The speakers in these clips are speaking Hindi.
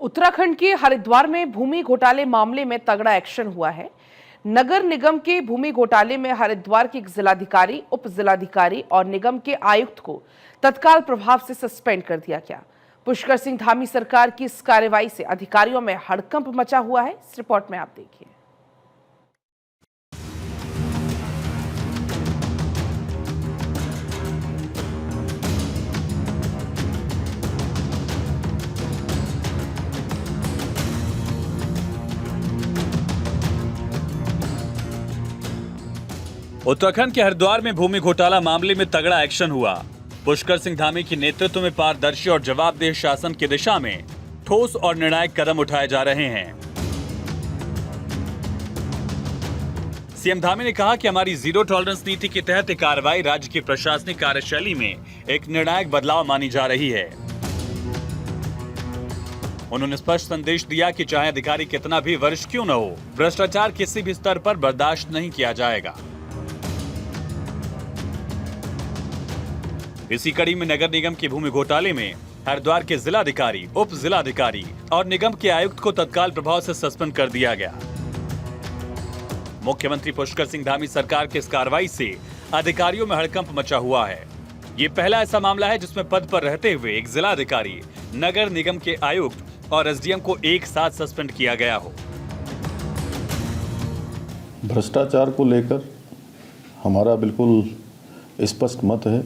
उत्तराखंड के हरिद्वार में भूमि घोटाले मामले में तगड़ा एक्शन हुआ है। नगर निगम के भूमि घोटाले में हरिद्वार के एक जिलाधिकारी, उप जिलाधिकारी और निगम के आयुक्त को तत्काल प्रभाव से सस्पेंड कर दिया गया। पुष्कर सिंह धामी सरकार की इस कार्रवाई से अधिकारियों में हड़कंप मचा हुआ है। इस रिपोर्ट में आप देखिए। उत्तराखंड के हरिद्वार में भूमि घोटाला मामले में तगड़ा एक्शन हुआ। पुष्कर सिंह धामी के नेतृत्व में पारदर्शी और जवाबदेह शासन की दिशा में ठोस और निर्णायक कदम उठाए जा रहे हैं। सीएम धामी ने कहा कि हमारी जीरो टॉलरेंस नीति के तहत कार्रवाई राज्य की प्रशासनिक कार्यशैली में एक निर्णायक बदलाव मानी जा रही है। उन्होंने स्पष्ट संदेश दिया कि चाहे अधिकारी कितना भी वरिष्ठ क्यों न हो, भ्रष्टाचार किसी भी स्तर पर बर्दाश्त नहीं किया जाएगा। इसी कड़ी में नगर निगम के भूमि घोटाले में हरिद्वार के जिलाधिकारी, उप जिलाधिकारी और निगम के आयुक्त को तत्काल प्रभाव से सस्पेंड कर दिया गया। मुख्यमंत्री पुष्कर सिंह धामी सरकार की इस कार्रवाई से अधिकारियों में हड़कंप मचा हुआ है। ये पहला ऐसा मामला है जिसमें पद पर रहते हुए एक जिलाधिकारी, नगर निगम के आयुक्त और एसडीएम को एक साथ सस्पेंड किया गया हो। भ्रष्टाचार को लेकर हमारा बिल्कुल स्पष्ट मत है।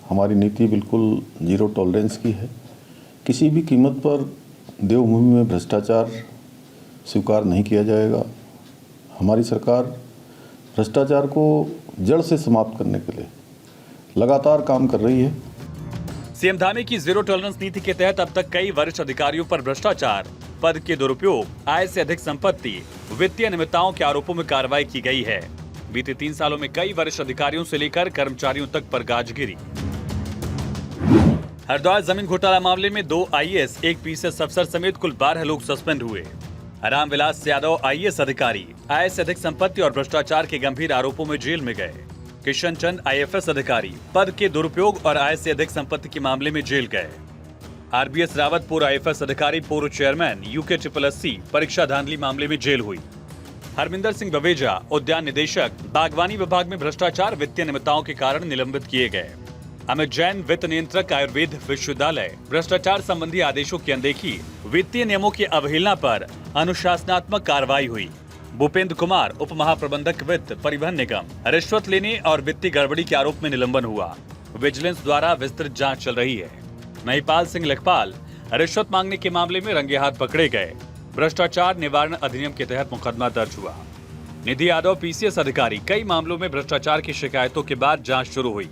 हमारी नीति बिल्कुल जीरो टॉलरेंस की है। किसी भी कीमत पर देवभूमि में भ्रष्टाचार स्वीकार नहीं किया जाएगा। हमारी सरकार भ्रष्टाचार को जड़ से समाप्त करने के लिए लगातार काम कर रही है। सीएम धामी की जीरो टॉलरेंस नीति के तहत अब तक कई वरिष्ठ अधिकारियों पर भ्रष्टाचार, पद के दुरुपयोग, आय से अधिक संपत्ति, वित्तीय अनियमितताओं के आरोपों में कार्रवाई की गई है। बीते 3 सालों में कई वरिष्ठ अधिकारियों से लेकर कर्मचारियों तक पर गाज गिरी। हरिद्वार जमीन घोटाला मामले में 2 आईएएस, एक पीसीएस अफसर समेत कुल 12 लोग सस्पेंड हुए। रामविलास यादव आईएएस अधिकारी आय से अधिक संपत्ति और भ्रष्टाचार के गंभीर आरोपों में जेल में गए। किशन चंद आईएफएस अधिकारी पद के दुरुपयोग और आय से अधिक संपत्ति के मामले में जेल गए। आरबीएस रावत पूर्व आईएफएस अधिकारी, पूर्व चेयरमैन यूके SSSC परीक्षा धांधली मामले में जेल हुई। हरमिंदर सिंह बवेजा उद्यान निदेशक, बागवानी विभाग में भ्रष्टाचार, वित्तीय अनियमितताओं के कारण निलंबित किए गए। अमित जैन वित्त नियंत्रक, आयुर्वेद विश्वविद्यालय, भ्रष्टाचार संबंधी आदेशों की अनदेखी, वित्तीय नियमों की अवहेलना पर अनुशासनात्मक कार्रवाई हुई। भूपेंद्र कुमार उप महाप्रबंधक वित्त परिवहन निगम, रिश्वत लेने और वित्तीय गड़बड़ी के आरोप में निलंबन हुआ। विजिलेंस द्वारा विस्तृत जांच चल रही है। महिपाल सिंह लेखपाल रिश्वत मांगने के मामले में रंगे हाथ पकड़े गए। भ्रष्टाचार निवारण अधिनियम के तहत मुकदमा दर्ज हुआ। निधि यादव पीसीएस अधिकारी, कई मामलों में भ्रष्टाचार की शिकायतों के बाद जांच शुरू हुई।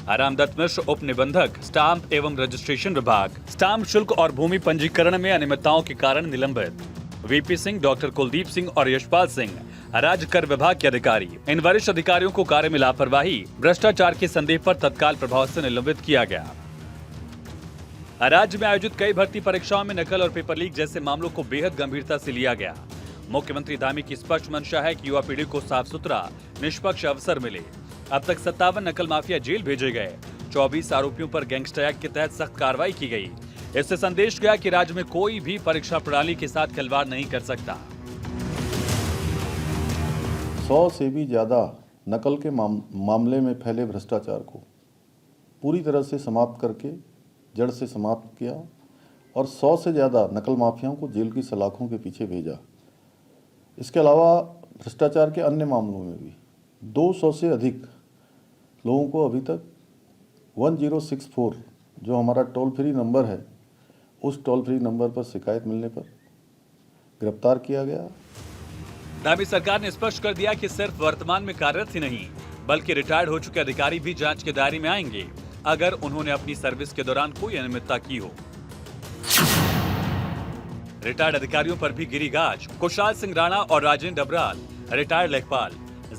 आरामदत्त मिश्र उप निबंधक, स्टाम्प एवं रजिस्ट्रेशन विभाग, स्टाम्प शुल्क और भूमि पंजीकरण में अनियमितताओं के कारण निलंबित। वीपी सिंह, डॉक्टर कुलदीप सिंह और यशपाल सिंह राज्य कर विभाग के अधिकारी। इन वरिष्ठ अधिकारियों को कार्य में लापरवाही, भ्रष्टाचार के संदेह पर तत्काल प्रभाव से निलंबित किया गया। राज्य में आयोजित कई भर्ती परीक्षाओं में नकल और पेपर लीक जैसे मामलों को बेहद गंभीरता से लिया गया। मुख्यमंत्री धामी की स्पष्ट मंशा है कि युवा पीढ़ी को साफ सुथरा, निष्पक्ष अवसर मिले। अब तक 57 नकल माफिया जेल भेजे गए। 24 आरोपियों पर गैंगस्टर एक्ट के तहत सख्त कार्रवाई की गई। इससे संदेश गया कि राज्य में कोई भी परीक्षा प्रणाली के साथ खिलवाड़ नहीं कर सकता। 100 से भी ज्यादा नकल के मामले में फैले भ्रष्टाचार को पूरी तरह से समाप्त करके जड़ से समाप्त किया और 100 से ज़्यादा नकल माफियाओं को जेल की सलाखों के पीछे भेजा। इसके अलावा भ्रष्टाचार के अन्य मामलों में भी 200 से अधिक लोगों को अभी तक 1064 जो हमारा टोल फ्री नंबर है, उस टोल फ्री नंबर पर शिकायत मिलने पर गिरफ्तार किया गया। धामी सरकार ने स्पष्ट कर दिया कि सिर्फ वर्तमान में कार्यरत ही नहीं, बल्कि रिटायर्ड हो चुके अधिकारी भी जांच के दायरे में आएंगे अगर उन्होंने अपनी सर्विस के दौरान कोई अनियमितता की हो। रिटायर्ड अधिकारियों पर भी गिरी गाज। कुशाल सिंह राणा और राजेंद्र डबराल, रिटायर्ड लेखपाल,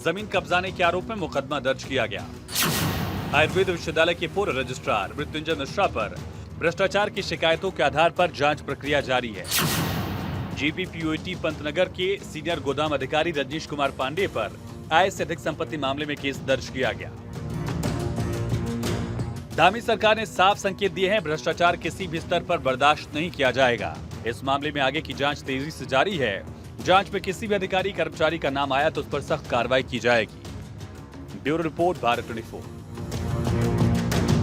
जमीन कब्जाने के आरोप में मुकदमा दर्ज किया गया। आयुर्वेद विश्वविद्यालय के पूर्व रजिस्ट्रार मृत्युंजय मिश्रा पर भ्रष्टाचार की शिकायतों के आधार पर जांच प्रक्रिया जारी है। जीपीपीओटी पंतनगर के सीनियर गोदाम अधिकारी रजनीश कुमार पांडे पर आय से अधिक संपत्ति मामले में केस दर्ज किया गया। धामी सरकार ने साफ संकेत दिए हैं, भ्रष्टाचार किसी भी स्तर पर बर्दाश्त नहीं किया जाएगा। इस मामले में आगे की जांच तेजी से जारी है। जांच में किसी भी अधिकारी कर्मचारी का नाम आया तो उस पर सख्त कार्रवाई की जाएगी। Bureau report, Bharat 24।